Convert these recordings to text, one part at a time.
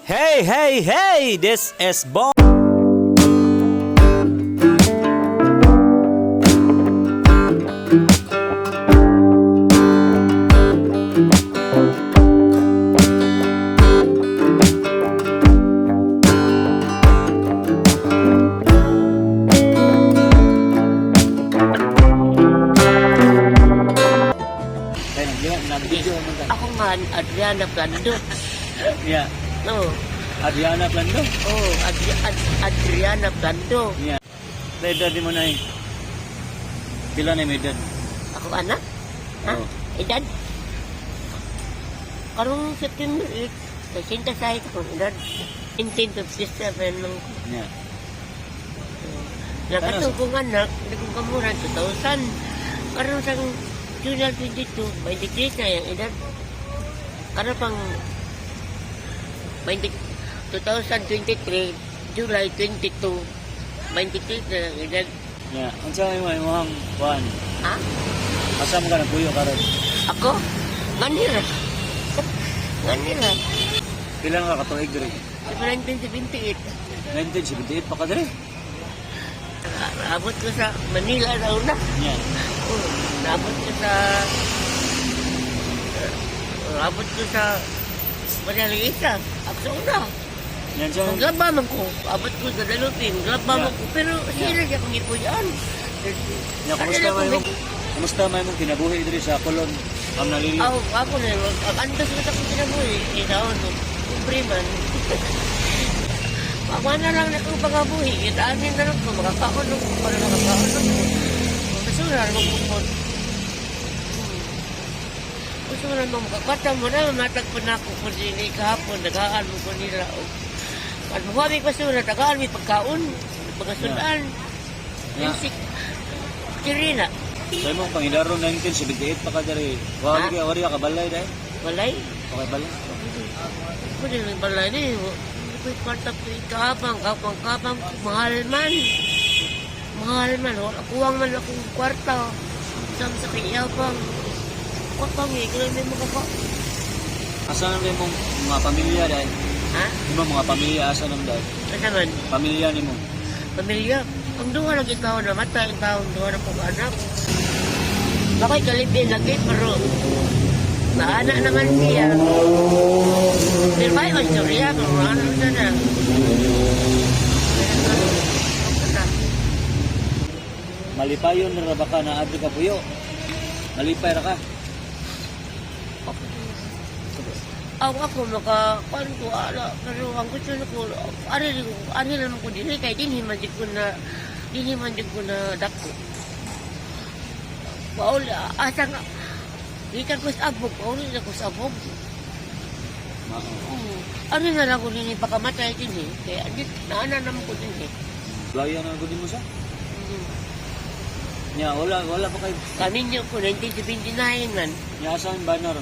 Hey, hey, hey! This is Bon. Ako nga, Adriana Plando. Yeah. No. Adriana Plando. Oh, Adriana Plando. Yeah. Sa edad mo na eh. Pila na yung edad? Ako anak? Ha? Oo. Edad? Karong September 8, nasinta sa akong edad. 1957 lang ko. Yeah. Nakatong kong anak, hindi kong kamuran, 2000. Karong sa June 22, 23 na yung edad. Karong pang 2023, July 22, 23 na yung edad. Yeah. Ang sa mo imong kuan. Ha? Asa mo ka nagpuyo karon? Ako? Manila. Manila. Pila nga katuig diri? Sa 1978. 1978 pa ka diri? Naabot ko sa Manila na una. Yeah. Oh, naabot ko sa... naabot ko sa Manalisa. Ako sa una. Yan siya. Maglaba man ko. Abot ko sa Dalupin. Maglaba man ko. Pero sila siya kung ipuyan. Yeah, kumusta may mong kinabuhi diri sa Colon? Am nalili. Ako na. Ang andas ko sa kong sinabuhi. Itaon mo. Kumpre man. Ako na lang na itong pangabuhi. Itaanin na lang ko. Makakaon lang ko. Para makakaon lang ko. Masura na magpupon. Masura na makakata mo na. Matagpo na ako kung sini kahapon. Nagaan mo ko nila. At mahuami pasura. Nagaan mo pagkaon. Pagkasunaan. Basic. Kirina. Sa imong pangidaro 1978 pa ka diri. Wari ka balay dai. Walay. Okay balay. Pwede nang balay ni. Ako'y kwarta po ikapang. Kapang. Mahal man. Mahal man. Kuwang man akong kwarta. Isang sa kiyapang. Kapang eh. Kailan may makapa. Asa na imong mga pamilya dai? Ha? Imong mga pamilya asa nang dai? Ano naman? Pamilya nimo. Pamilya. Ang duha lagi tao na matay. Ang tao duha na kong anak. Ako'y kalipin lagi. Pero naanak naman siya. Pero may masyorya. Kung ano na. Malipayon na ba ka na adto ka puyo? Malipay ra ka. Ako makakuan ko ala pero ang gusto ko ari naman ko dinhi kay dinhi man jud ko na dako. Paul asa nga ikan ko sa abog, paul na ko sa abog. Ano na lang ko dinhi pakamatay dinhi kay andit naana naman ko dinhi. Laya na gud mo sa? Nya wala pa kay Kaninyo ko 1979 man. nya asa ang banner.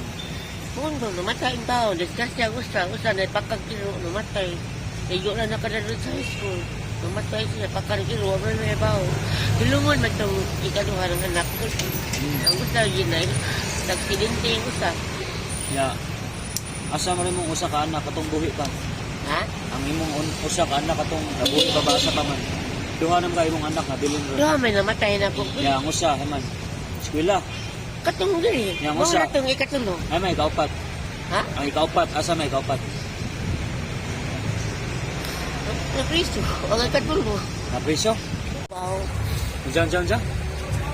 Mundo namatay ang tao, disgrasya usa na pagkagkilo namatay. Iyo na nakadalo sa high school. Namatay siya pagkagkilo wala na ibaw. Hilungon man tong ikaduha ng anak ko. Ang gusto yun ay nagsidente yung usa. Nya asa mo rin mong usa ka anak katong buhi pa. Ha? Ang imong usa ka anak katong nabuhi pa ba sa paman. Duha nam ka imong anak na bilin ro. Duha may namatay na po. Nya ang usa man. Eskwela. Katong diri. Yang Mo usa. na tong ikatulo. Ay may kaupat. Ha? Ang ikaupat asa may kaupat. Na Kristo. Ang ikatulo. Na preso. Wow. Diyan.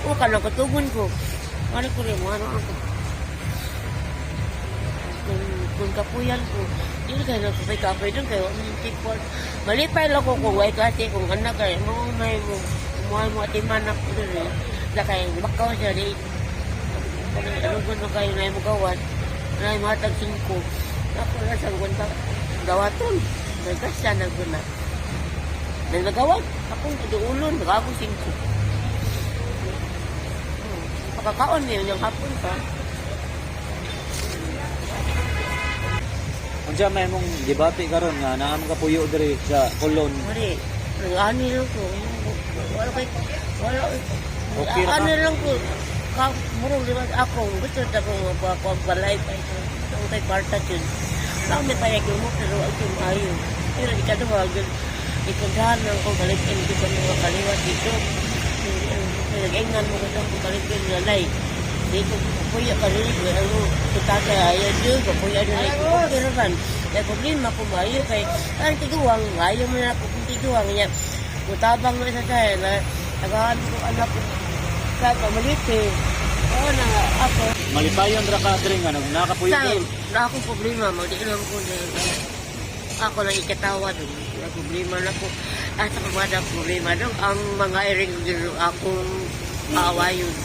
O kanang katugon ko. Ano ko rin mo ano ako. Kung kapuyan ko. Yun kayo na kapay kapay doon kayo. Malipay lang ko kung way kasi kung anak kayo. May mo atimanak ko doon eh. Na kayo bakaw siya rin. Ano ko kayo na yung magawan. Na yung matag 5. Ako na sa gwanta. Gawaton. Nagkasya na ko na. Nagagawan. Akong kaduulon. Nagagawin 5. Makakaon niyo yung hapon ka. Unsa may mong debate karon nga naa ka puyo diri sa Colon. Mari. Nag-ani lang ko. Wala. Okay ra ka? Ano lang ko. Murong liwas ako. Gusto na akong magpapalay pa ito. Itong kay Barta yun. Lang may payag mo, pero ang tumayo. Pero ikaduha, ikundahan lang ko balikin ko sa mga kaliwat dito. Nag-ingan mo ko sa mga balikin lalay. Dito, kapuya ka rin, ano, tutaka, ayaw dyan, kapuya rin, pero man, may problema ko mayo, kay, ang tiguang, ayaw mo na ako kung tiguang niya. Mutabang na isa tayo, na, nagahan ko anak ko, sa pamaliti. Oo na, ako. Malipayon ra ka diri nga nakapuyo Sa, kay. na akong problema, mag-inom ko na, ako lang ikatawa doon. May problema na ko. At sa kumada problema doon, ang mga iring akong aawayon.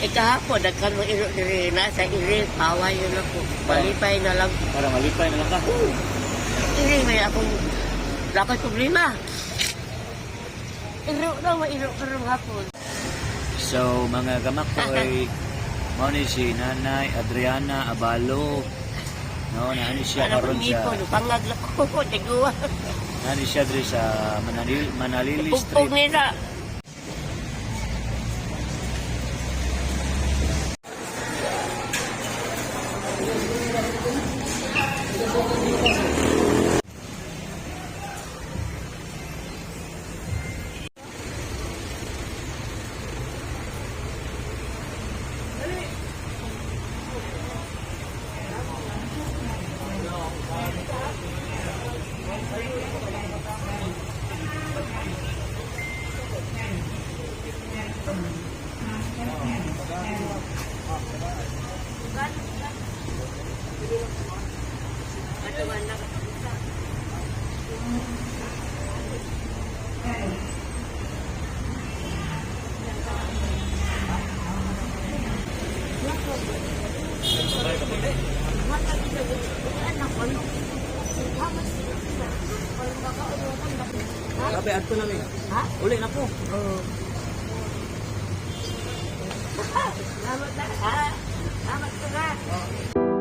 Kahapon, nagkan mo iro diri na sa iring, aawayon ako. Malipay na lang. Para malipay na lang ka. Iring may akong lakay problema. Iro na, mairo karong hapon. So mga gamak ko ay mao ni si Nanay Adriana Abalo. No, naani siya Ano karon kong sa ipon, pangagla ko, tiguwa. naani siya diri sa Manalili Pugpug Street. nila. Kape adto na mi. Ha? Uli na po. Oo. Salamat na. Ha? Salamat ka na.